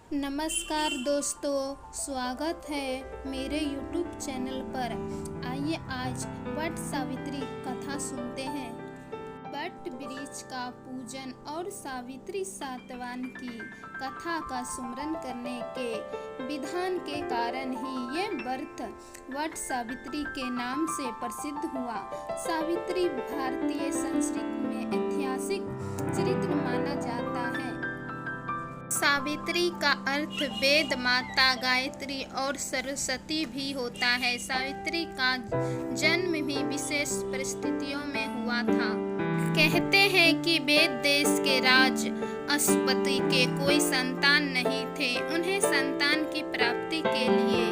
नमस्कार दोस्तों, स्वागत है मेरे YouTube चैनल पर। आइए आज वट सावित्री कथा सुनते हैं। वट वृक्ष का पूजन और सावित्री सातवान की कथा का सुमरन करने के विधान के कारण ही ये व्रत वट सावित्री के नाम से प्रसिद्ध हुआ। सावित्री भारतीय संस्कृति में ऐतिहासिक चरित्र माना जाता है। सावित्री का अर्थ वेद माता, गायत्री और सरस्वती भी होता है। सावित्री का जन्म भी विशेष परिस्थितियों में हुआ था। कहते हैं कि वेद देश के राज अश्वपति के कोई संतान नहीं थे। उन्हें संतान की प्राप्ति के लिए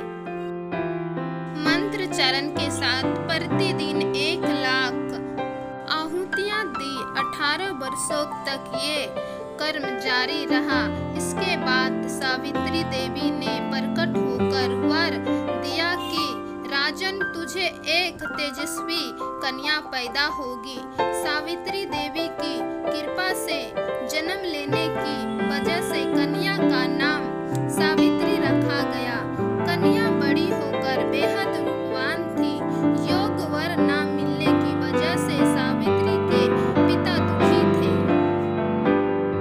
मंत्रोच्चारण के साथ प्रतिदिन 1 लाख आहुतियां दी। 18 वर्षों तक ये कर्म जारी रहा। इसके बाद सावित्री देवी ने प्रकट होकर वर दिया कि राजन, तुझे एक तेजस्वी कन्या पैदा होगी। सावित्री देवी की कृपा से जन्म लेने की वजह से कन्या का नाम सावित्री रखा गया। कन्या बड़ी होकर बेहद रूपवान थी। योग्य वर न मिलने की वजह से सावित्री के पिता दुखी थे।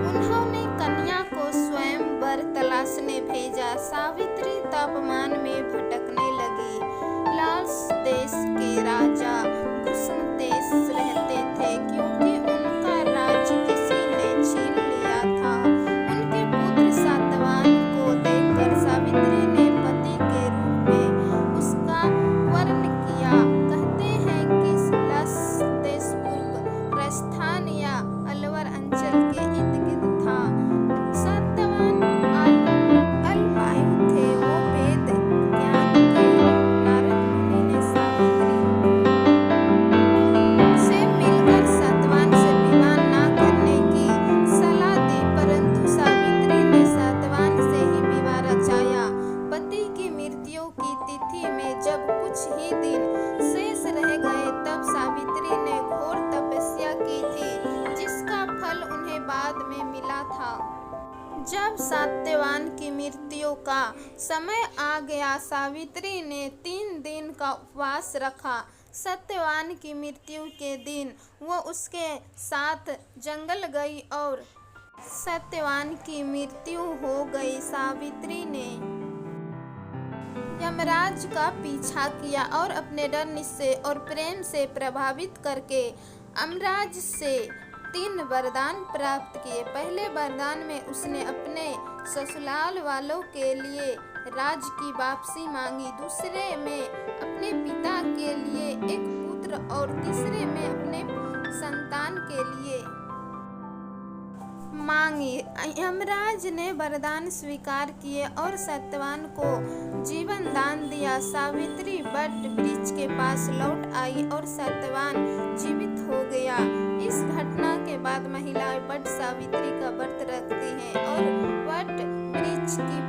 उन्होंने कन्या को स्वयं वर तलाशने भेजा। सावित्री तापमान में भटकने लगी। लास देश के राजा कुसुमतेश रहते थे, क्योंकि उनका राज्य किसी ने छीन लिया था। उनके पुत्र सातवान को देखकर सावित्री ने पति के रूप में उसका वर्ण किया। कहते हैं कि लास देश पूर्व राजस्थान या अलवर अंचल के इर्द गिर्द था। सातवान अल्पायु थे। वो वेद ज्ञान के नारद मुनि ने सावित्री से मिलकर सातवान से विवाह न करने की सलाह दी, परंतु सावित्री ने सातवान से ही विवाह रचाया। पति की मृत्यु की तिथि में जब कुछ ही दिन शेष रह गए, तब सावित्री ने घोर तपस्या की थी, जिसका फल उन्हें बाद में मिला था। जब सत्यवान की मृत्यु का समय आ गया, सावित्री ने 3 दिन का उपवास रखा। सत्यवान की मृत्यु के दिन वो उसके साथ जंगल गई और सत्यवान की मृत्यु हो गई। सावित्री ने यमराज का पीछा किया और अपने डर, निश्चय और प्रेम से प्रभावित करके यमराज से 3 वरदान प्राप्त किए। पहले वरदान में उसने अपने ससुराल वालों के लिए राज की वापसी मांगी, दूसरे में अपने पिता के लिए एक पुत्र और तीसरे में अपने संतान के लिए मांगी। यमराज ने वरदान स्वीकार किए और सत्यवान को जीवन दान दिया। सावित्री वट वृक्ष के पास लौट आई और सत्यवान जीवित हो गया। इस घटना के बाद महिलाएं वट सावित्री का व्रत रखती हैं और वट वृक्ष की